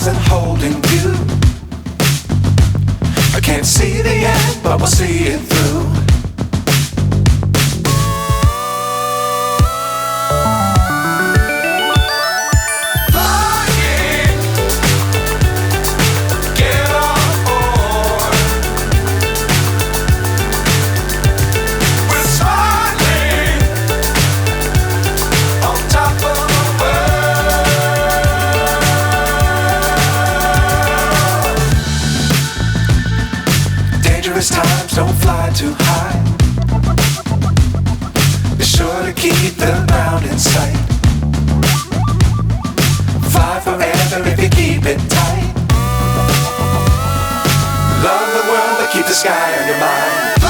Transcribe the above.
stars and holding you. I can't see the end, but we'll see it through. Times don't fly too high. Be sure to keep the ground in sight. Fly forever if you keep it tight. Love the world but keep the sky on your mind.